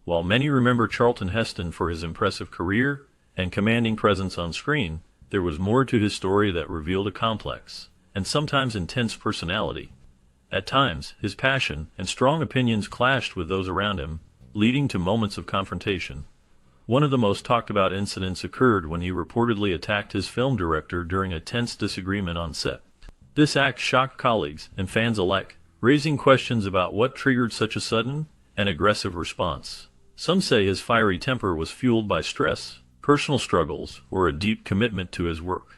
While many remember Charlton Heston for his impressive career and commanding presence on screen, there was more to his story that revealed a complex and sometimes intense personality. At times, his passion and strong opinions clashed with those around him, leading to moments of confrontation. One of the most talked about incidents occurred when he reportedly attacked his film director during a tense disagreement on set. This act shocked colleagues and fans alike, raising questions about what triggered such a sudden and aggressive response. Some say his fiery temper was fueled by stress, personal struggles, or a deep commitment to his work.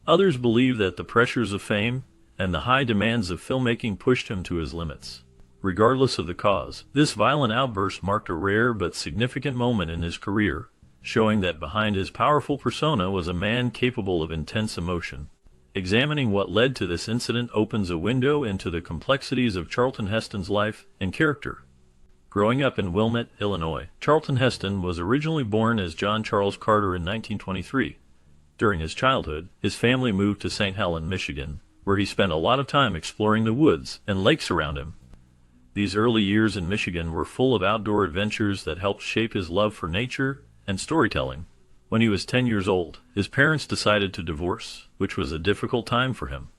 Others believe that the pressures of fame and the high demands of filmmaking pushed him to his limits. Regardless of the cause, this violent outburst marked a rare but significant moment in his career, showing that behind his powerful persona was a man capable of intense emotion. Examining what led to this incident opens a window into the complexities of Charlton Heston's life and character. Growing up in Wilmette, Illinois, Charlton Heston was originally born as John Charles Carter in 1923. During his childhood, his family moved to St. Helens, Michigan, where he spent a lot of time exploring the woods and lakes around him. These early years in Michigan were full of outdoor adventures that helped shape his love for nature and storytelling. When he was 10 years old, his parents decided to divorce, which was a difficult time for him.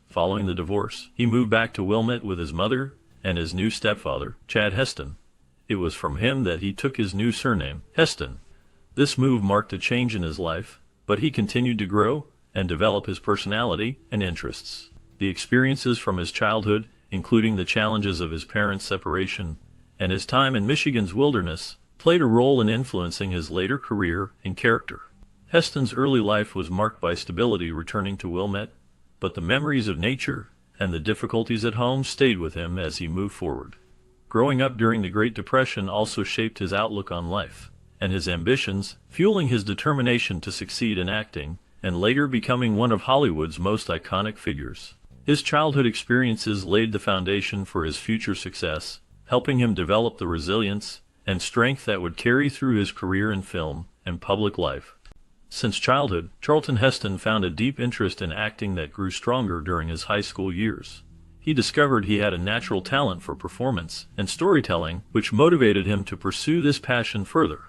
Following the divorce, he moved back to Wilmette with his mother and his new stepfather, Chad Heston. It was from him that he took his new surname, Heston. This move marked a change in his life, but he continued to grow and develop his personality and interests. The experiences from his childhood, including the challenges of his parents' separation and his time in Michigan's wilderness, played a role in influencing his later career and character. Heston's early life was marked by stability returning to Wilmette, but the memories of nature and the difficulties at home stayed with him as he moved forward. Growing up during the Great Depression also shaped his outlook on life and his ambitions, fueling his determination to succeed in acting and later becoming one of Hollywood's most iconic figures. His childhood experiences laid the foundation for his future success, helping him develop the resilience and strength that would carry through his career in film and public life. Since childhood, Charlton Heston found a deep interest in acting that grew stronger during his high school years. He discovered he had a natural talent for performance and storytelling, which motivated him to pursue this passion further.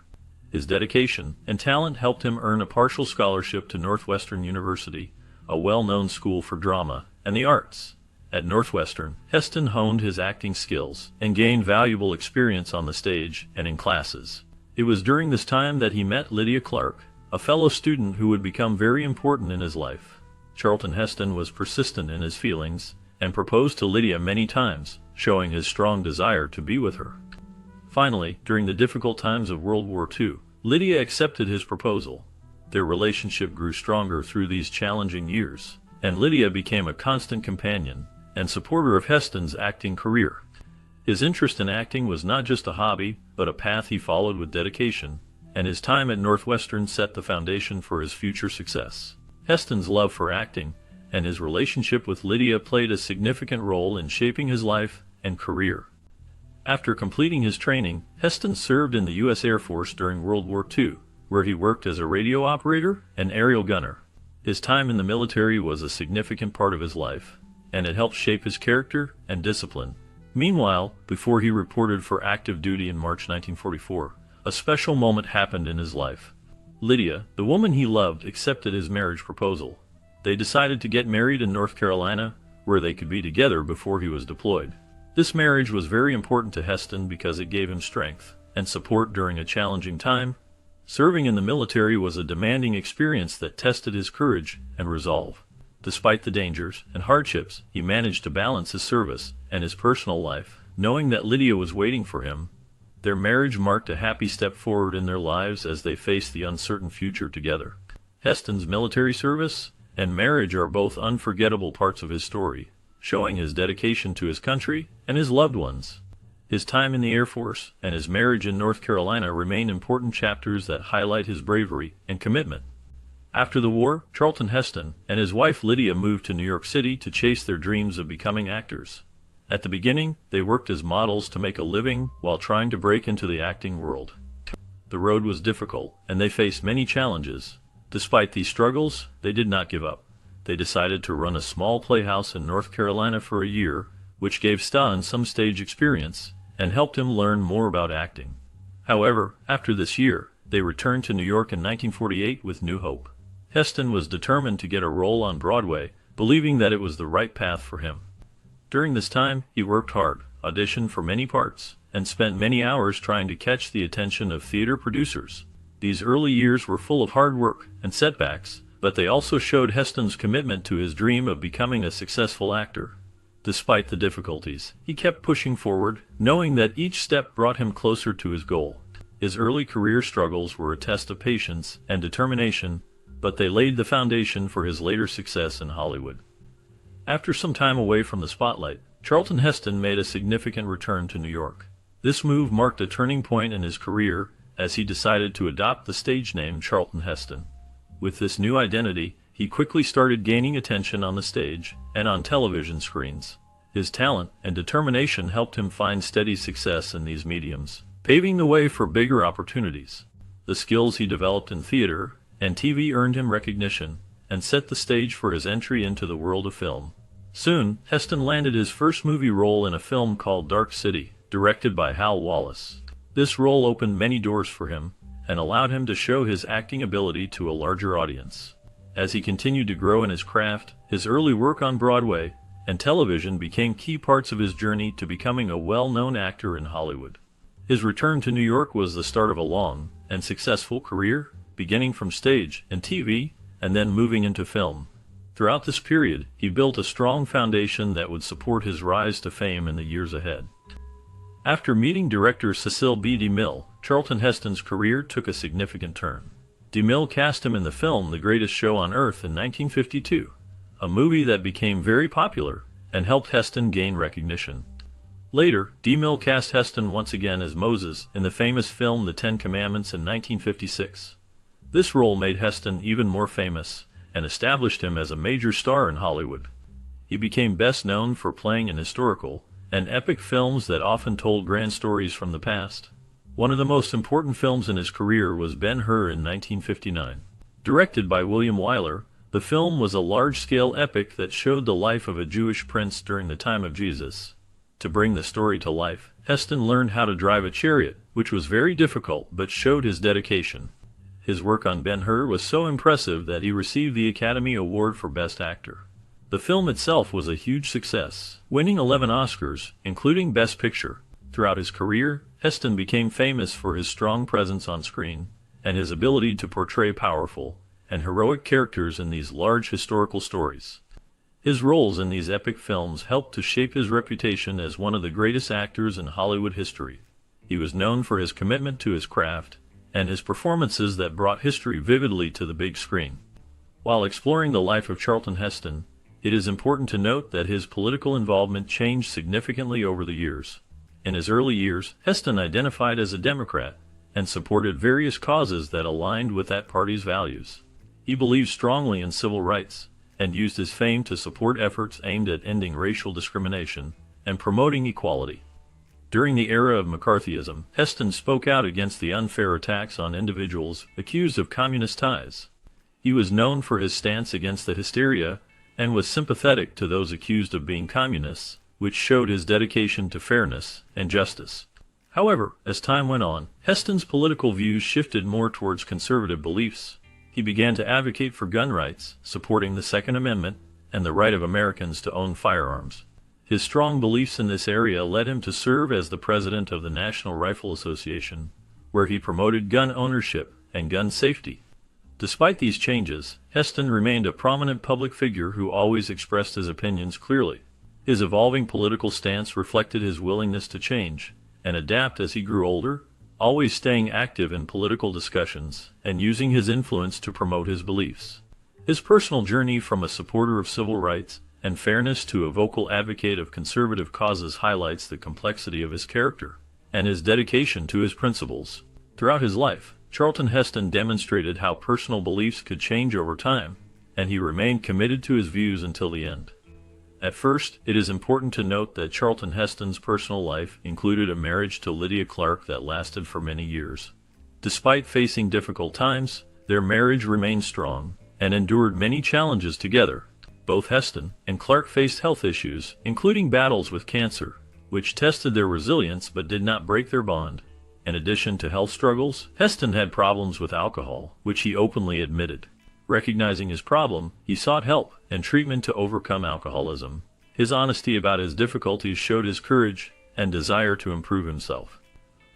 His dedication and talent helped him earn a partial scholarship to Northwestern University, a well-known school for drama and the arts. At Northwestern, Heston honed his acting skills and gained valuable experience on the stage and in classes. It was during this time that he met Lydia Clark, a fellow student who would become very important in his life. Charlton Heston was persistent in his feelings and proposed to Lydia many times, showing his strong desire to be with her. Finally, during the difficult times of World War II, Lydia accepted his proposal. Their relationship grew stronger through these challenging years, and Lydia became a constant companion and supporter of Heston's acting career. His interest in acting was not just a hobby, but a path he followed with dedication, and his time at Northwestern set the foundation for his future success. Heston's love for acting and his relationship with Lydia played a significant role in shaping his life and career. After completing his training, Heston served in the U.S. Air Force during World War II, where he worked as a radio operator and aerial gunner. His time in the military was a significant part of his life, and it helped shape his character and discipline. Meanwhile, before he reported for active duty in March 1944, a special moment happened in his life. Lydia, the woman he loved, accepted his marriage proposal. They decided to get married in North Carolina, where they could be together before he was deployed. This marriage was very important to Heston because it gave him strength and support during a challenging time. Serving in the military was a demanding experience that tested his courage and resolve. Despite the dangers and hardships, he managed to balance his service and his personal life, knowing that Lydia was waiting for him. Their marriage marked a happy step forward in their lives as they faced the uncertain future together. Heston's military service and marriage are both unforgettable parts of his story, showing his dedication to his country and his loved ones. His time in the Air Force and his marriage in North Carolina remain important chapters that highlight his bravery and commitment. After the war, Charlton Heston and his wife Lydia moved to New York City to chase their dreams of becoming actors. At the beginning, they worked as models to make a living while trying to break into the acting world. The road was difficult, and they faced many challenges. Despite these struggles, they did not give up. They decided to run a small playhouse in North Carolina for a year, which gave Stan some stage experience and helped him learn more about acting. However, after this year, they returned to New York in 1948 with new hope. Heston was determined to get a role on Broadway, believing that it was the right path for him. During this time, he worked hard, auditioned for many parts, and spent many hours trying to catch the attention of theater producers. These early years were full of hard work and setbacks, but they also showed Heston's commitment to his dream of becoming a successful actor. Despite the difficulties, he kept pushing forward, knowing that each step brought him closer to his goal. His early career struggles were a test of patience and determination, but they laid the foundation for his later success in Hollywood. After some time away from the spotlight, Charlton Heston made a significant return to New York. This move marked a turning point in his career as he decided to adopt the stage name Charlton Heston. With this new identity, he quickly started gaining attention on the stage and on television screens. His talent and determination helped him find steady success in these mediums, paving the way for bigger opportunities. The skills he developed in theater and TV earned him recognition and set the stage for his entry into the world of film. Soon, Heston landed his first movie role in a film called Dark City, directed by Hal Wallace. This role opened many doors for him and allowed him to show his acting ability to a larger audience. As he continued to grow in his craft, his early work on Broadway and television became key parts of his journey to becoming a well-known actor in Hollywood. His return to New York was the start of a long and successful career, beginning from stage and TV, and then moving into film. Throughout this period, he built a strong foundation that would support his rise to fame in the years ahead. After meeting director Cecil B. DeMille, Charlton Heston's career took a significant turn. DeMille cast him in the film The Greatest Show on Earth in 1952, a movie that became very popular and helped Heston gain recognition. Later, DeMille cast Heston once again as Moses in the famous film The Ten Commandments in 1956. This role made Heston even more famous and established him as a major star in Hollywood. He became best known for playing in historical and epic films that often told grand stories from the past. One of the most important films in his career was Ben-Hur in 1959. Directed by William Wyler, the film was a large-scale epic that showed the life of a Jewish prince during the time of Jesus. To bring the story to life, Heston learned how to drive a chariot, which was very difficult but showed his dedication. His work on Ben-Hur was so impressive that he received the Academy Award for Best Actor. The film itself was a huge success, winning 11 Oscars, including Best Picture. Throughout his career, Heston became famous for his strong presence on screen and his ability to portray powerful and heroic characters in these large historical stories. His roles in these epic films helped to shape his reputation as one of the greatest actors in Hollywood history. He was known for his commitment to his craft and his performances that brought history vividly to the big screen. While exploring the life of Charlton Heston, it is important to note that his political involvement changed significantly over the years. In his early years, Heston identified as a Democrat and supported various causes that aligned with that party's values. He believed strongly in civil rights and used his fame to support efforts aimed at ending racial discrimination and promoting equality. During the era of McCarthyism, Heston spoke out against the unfair attacks on individuals accused of communist ties. He was known for his stance against the hysteria and was sympathetic to those accused of being communists, which showed his dedication to fairness and justice. However, as time went on, Heston's political views shifted more towards conservative beliefs. He began to advocate for gun rights, supporting the Second Amendment and the right of Americans to own firearms. His strong beliefs in this area led him to serve as the president of the National Rifle Association, where he promoted gun ownership and gun safety. Despite these changes, Heston remained a prominent public figure who always expressed his opinions clearly. His evolving political stance reflected his willingness to change and adapt as he grew older, always staying active in political discussions and using his influence to promote his beliefs. His personal journey from a supporter of civil rights and fairness to a vocal advocate of conservative causes highlights the complexity of his character and his dedication to his principles. Throughout his life, Charlton Heston demonstrated how personal beliefs could change over time, and he remained committed to his views until the end. At first, it is important to note that Charlton Heston's personal life included a marriage to Lydia Clark that lasted for many years. Despite facing difficult times, their marriage remained strong and endured many challenges together. Both Heston and Clark faced health issues, including battles with cancer, which tested their resilience but did not break their bond. In addition to health struggles, Heston had problems with alcohol, which he openly admitted. Recognizing his problem, he sought help and treatment to overcome alcoholism. His honesty about his difficulties showed his courage and desire to improve himself.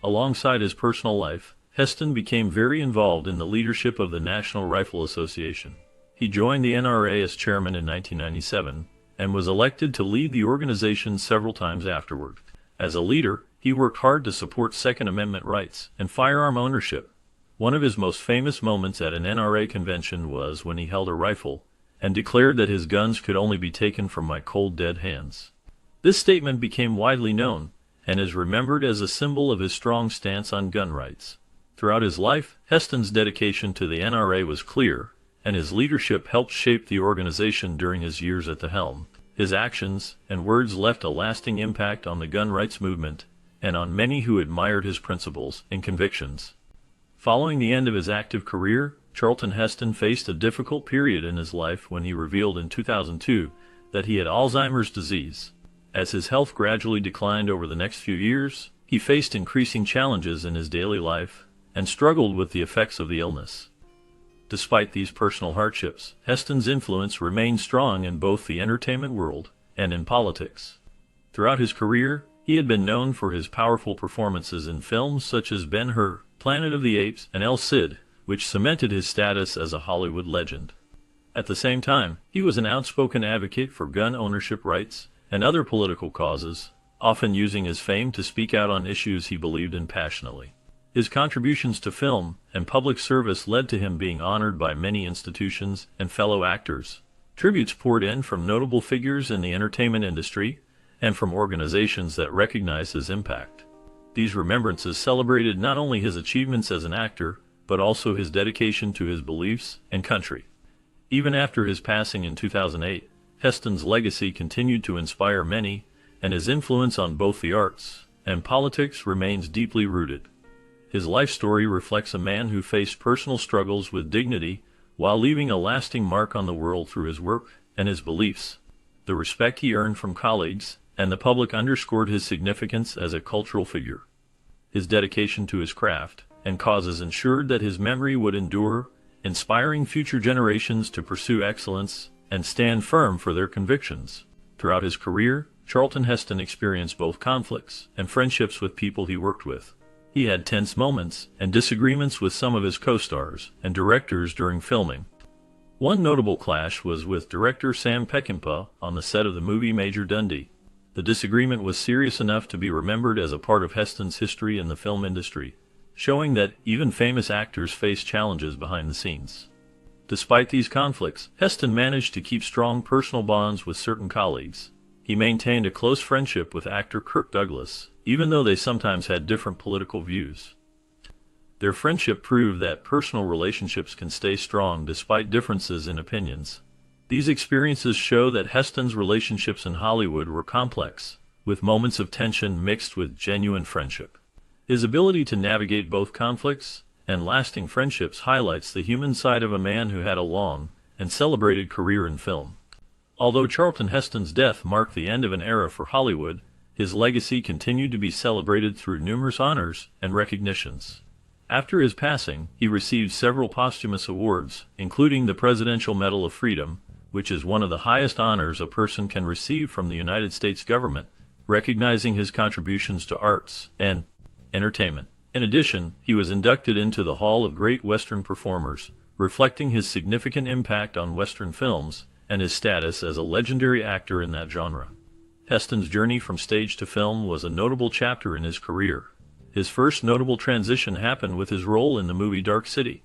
Alongside his personal life, Heston became very involved in the leadership of the National Rifle Association. He joined the NRA as chairman in 1997 and was elected to lead the organization several times afterward. As a leader, he worked hard to support Second Amendment rights and firearm ownership. One of his most famous moments at an NRA convention was when he held a rifle and declared that his guns could only be taken from my cold dead hands. This statement became widely known and is remembered as a symbol of his strong stance on gun rights. Throughout his life, Heston's dedication to the NRA was clear, and his leadership helped shape the organization during his years at the helm. His actions and words left a lasting impact on the gun rights movement and on many who admired his principles and convictions. Following the end of his active career, Charlton Heston faced a difficult period in his life when he revealed in 2002 that he had Alzheimer's disease. As his health gradually declined over the next few years, he faced increasing challenges in his daily life and struggled with the effects of the illness. Despite these personal hardships, Heston's influence remained strong in both the entertainment world and in politics. Throughout his career, he had been known for his powerful performances in films such as Ben-Hur, Planet of the Apes, and El Cid, which cemented his status as a Hollywood legend. At the same time, he was an outspoken advocate for gun ownership rights and other political causes, often using his fame to speak out on issues he believed in passionately. His contributions to film and public service led to him being honored by many institutions and fellow actors. Tributes poured in from notable figures in the entertainment industry and from organizations that recognize his impact. These remembrances celebrated not only his achievements as an actor, but also his dedication to his beliefs and country. Even after his passing in 2008, Heston's legacy continued to inspire many, and his influence on both the arts and politics remains deeply rooted. His life story reflects a man who faced personal struggles with dignity while leaving a lasting mark on the world through his work and his beliefs. The respect he earned from colleagues and the public underscored his significance as a cultural figure. His dedication to his craft and causes ensured that his memory would endure, inspiring future generations to pursue excellence and stand firm for their convictions. Throughout his career, Charlton Heston experienced both conflicts and friendships with people he worked with. He had tense moments and disagreements with some of his co-stars and directors during filming. One notable clash was with director Sam Peckinpah on the set of the movie Major Dundee. The disagreement was serious enough to be remembered as a part of Heston's history in the film industry, showing that even famous actors face challenges behind the scenes. Despite these conflicts, Heston managed to keep strong personal bonds with certain colleagues. He maintained a close friendship with actor Kirk Douglas, even though they sometimes had different political views. Their friendship proved that personal relationships can stay strong despite differences in opinions. These experiences show that Heston's relationships in Hollywood were complex, with moments of tension mixed with genuine friendship. His ability to navigate both conflicts and lasting friendships highlights the human side of a man who had a long and celebrated career in film. Although Charlton Heston's death marked the end of an era for Hollywood, his legacy continued to be celebrated through numerous honors and recognitions. After his passing, he received several posthumous awards, including the Presidential Medal of Freedom, which is one of the highest honors a person can receive from the United States government, recognizing his contributions to arts and entertainment. In addition, he was inducted into the Hall of Great Western Performers, reflecting his significant impact on Western films and his status as a legendary actor in that genre. Heston's journey from stage to film was a notable chapter in his career. His first notable transition happened with his role in the movie Dark City.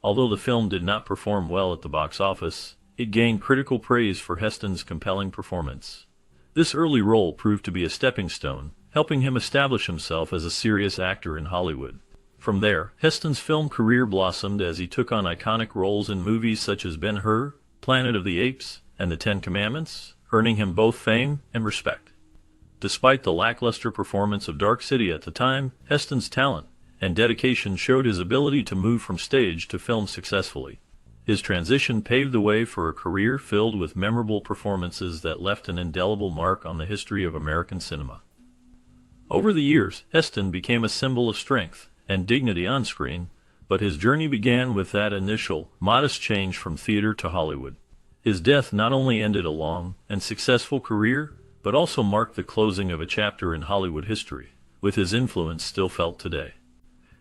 Although the film did not perform well at the box office, it gained critical praise for Heston's compelling performance. This early role proved to be a stepping stone, helping him establish himself as a serious actor in Hollywood. From there, Heston's film career blossomed as he took on iconic roles in movies such as Ben-Hur, Planet of the Apes, and The Ten Commandments, earning him both fame and respect. Despite the lackluster performance of Dark City at the time, Heston's talent and dedication showed his ability to move from stage to film successfully. His transition paved the way for a career filled with memorable performances that left an indelible mark on the history of American cinema. Over the years, Heston became a symbol of strength and dignity on screen, but his journey began with that initial, modest change from theater to Hollywood. His death not only ended a long and successful career, but also marked the closing of a chapter in Hollywood history, with his influence still felt today.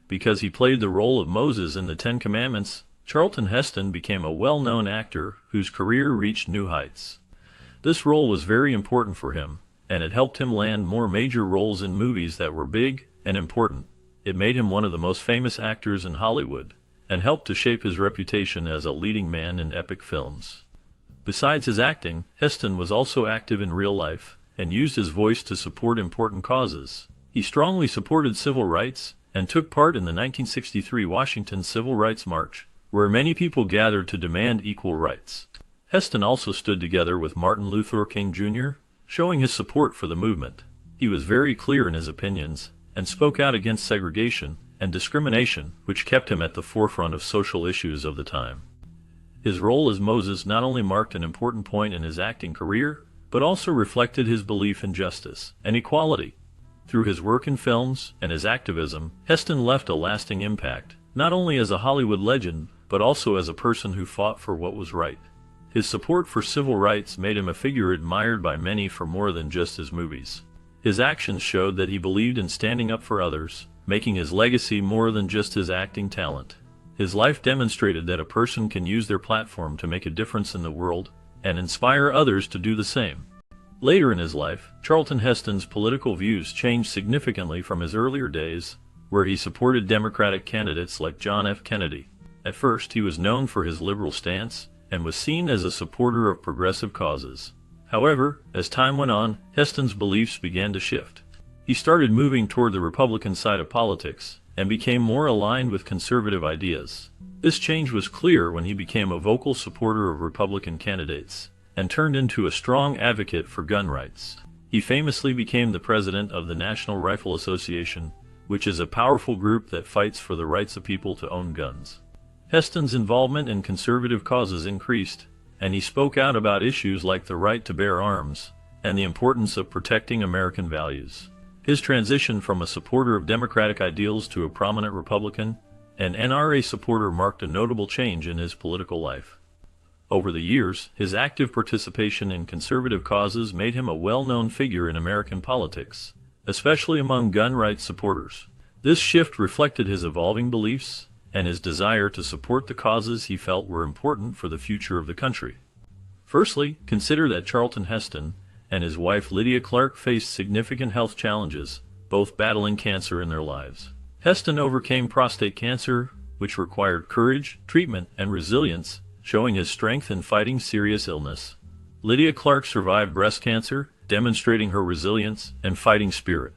Because he played the role of Moses in the Ten Commandments, Charlton Heston became a well-known actor whose career reached new heights. This role was very important for him, and it helped him land more major roles in movies that were big and important. It made him one of the most famous actors in Hollywood, and helped to shape his reputation as a leading man in epic films. Besides his acting, Heston was also active in real life, and used his voice to support important causes. He strongly supported civil rights, and took part in the 1963 Washington Civil Rights March, where many people gathered to demand equal rights. Heston also stood together with Martin Luther King Jr., showing his support for the movement. He was very clear in his opinions, and spoke out against segregation and discrimination, which kept him at the forefront of social issues of the time. His role as Moses not only marked an important point in his acting career, but also reflected his belief in justice and equality. Through his work in films and his activism, Heston left a lasting impact, not only as a Hollywood legend, but also as a person who fought for what was right. His support for civil rights made him a figure admired by many for more than just his movies. His actions showed that he believed in standing up for others, making his legacy more than just his acting talent. His life demonstrated that a person can use their platform to make a difference in the world, and inspire others to do the same. Later in his life, Charlton Heston's political views changed significantly from his earlier days, where he supported Democratic candidates like John F. Kennedy. At first, he was known for his liberal stance, and was seen as a supporter of progressive causes. However, as time went on, Heston's beliefs began to shift. He started moving toward the Republican side of politics, and became more aligned with conservative ideas. This change was clear when he became a vocal supporter of Republican candidates, and turned into a strong advocate for gun rights. He famously became the president of the National Rifle Association, which is a powerful group that fights for the rights of people to own guns. Heston's involvement in conservative causes increased, and he spoke out about issues like the right to bear arms, and the importance of protecting American values. His transition from a supporter of democratic ideals to a prominent Republican and NRA supporter marked a notable change in his political life. Over the years, his active participation in conservative causes made him a well-known figure in American politics, especially among gun rights supporters. This shift reflected his evolving beliefs and his desire to support the causes he felt were important for the future of the country. Firstly, consider that Charlton Heston and his wife Lydia Clark faced significant health challenges, both battling cancer in their lives. Heston overcame prostate cancer, which required courage, treatment, and resilience, showing his strength in fighting serious illness. Lydia Clark survived breast cancer, demonstrating her resilience and fighting spirit.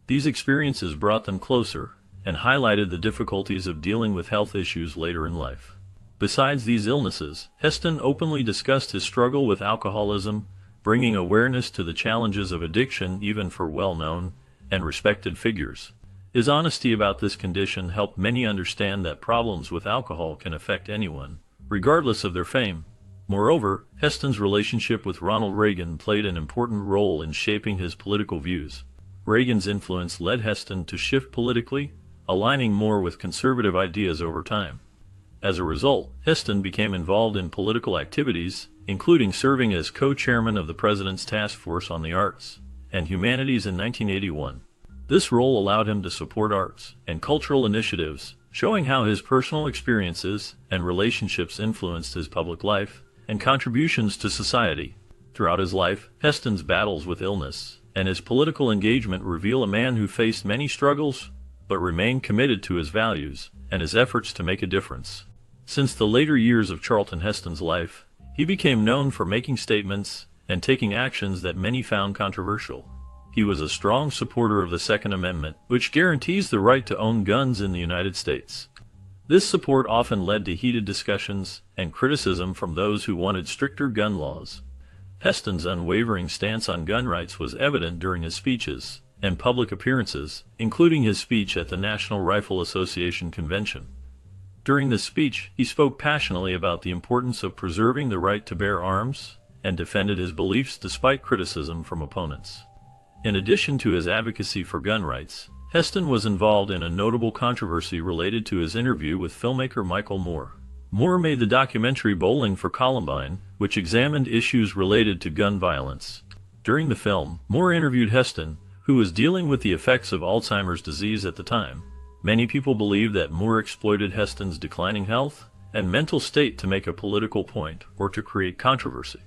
These experiences brought them closer, and highlighted the difficulties of dealing with health issues later in life. Besides these illnesses, Heston openly discussed his struggle with alcoholism, bringing awareness to the challenges of addiction even for well-known and respected figures. His honesty about this condition helped many understand that problems with alcohol can affect anyone, regardless of their fame. Moreover, Heston's relationship with Ronald Reagan played an important role in shaping his political views. Reagan's influence led Heston to shift politically, aligning more with conservative ideas over time. As a result, Heston became involved in political activities, including serving as co-chairman of the President's Task Force on the Arts and Humanities in 1981. This role allowed him to support arts and cultural initiatives, showing how his personal experiences and relationships influenced his public life and contributions to society. Throughout his life, Heston's battles with illness and his political engagement reveal a man who faced many struggles, but remained committed to his values and his efforts to make a difference. Since the later years of Charlton Heston's life, he became known for making statements and taking actions that many found controversial. He was a strong supporter of the Second Amendment, which guarantees the right to own guns in the United States. This support often led to heated discussions and criticism from those who wanted stricter gun laws. Heston's unwavering stance on gun rights was evident during his speeches and public appearances, including his speech at the National Rifle Association convention. During this speech, he spoke passionately about the importance of preserving the right to bear arms and defended his beliefs despite criticism from opponents. In addition to his advocacy for gun rights, Heston was involved in a notable controversy related to his interview with filmmaker Michael Moore. Moore made the documentary Bowling for Columbine, which examined issues related to gun violence. During the film, Moore interviewed Heston, who was dealing with the effects of Alzheimer's disease at the time. Many people believe that Moore exploited Heston's declining health and mental state to make a political point or to create controversy.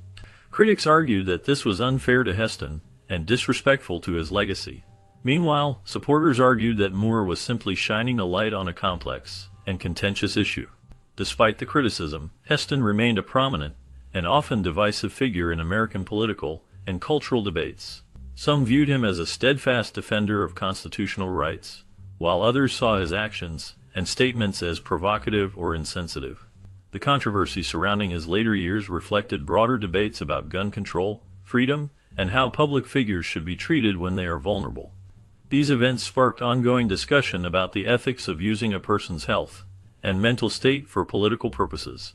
Critics argued that this was unfair to Heston and disrespectful to his legacy. Meanwhile, supporters argued that Moore was simply shining a light on a complex and contentious issue. Despite the criticism, Heston remained a prominent and often divisive figure in American political and cultural debates. Some viewed him as a steadfast defender of constitutional rights, while others saw his actions and statements as provocative or insensitive. The controversy surrounding his later years reflected broader debates about gun control, freedom, and how public figures should be treated when they are vulnerable. These events sparked ongoing discussion about the ethics of using a person's health and mental state for political purposes.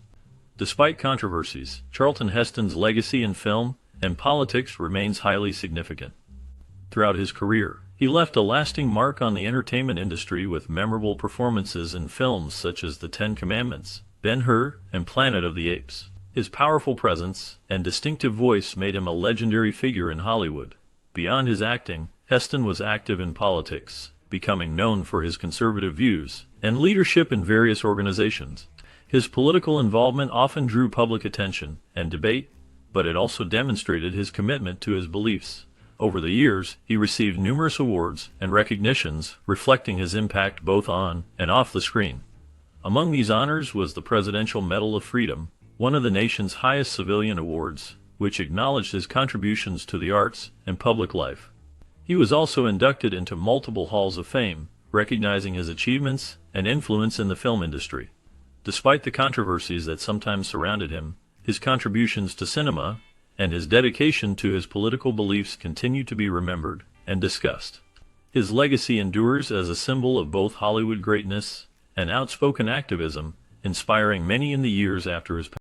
Despite controversies, Charlton Heston's legacy in film and politics remains highly significant. Throughout his career, he left a lasting mark on the entertainment industry with memorable performances in films such as The Ten Commandments, Ben-Hur, and Planet of the Apes. His powerful presence and distinctive voice made him a legendary figure in Hollywood. Beyond his acting, Heston was active in politics, becoming known for his conservative views and leadership in various organizations. His political involvement often drew public attention and debate, but it also demonstrated his commitment to his beliefs. Over the years, he received numerous awards and recognitions reflecting his impact both on and off the screen. Among these honors was the Presidential Medal of Freedom, one of the nation's highest civilian awards, which acknowledged his contributions to the arts and public life. He was also inducted into multiple halls of fame, recognizing his achievements and influence in the film industry. Despite the controversies that sometimes surrounded him, his contributions to cinema and his dedication to his political beliefs continue to be remembered and discussed. His legacy endures as a symbol of both Hollywood greatness and outspoken activism, inspiring many in the years after his passing.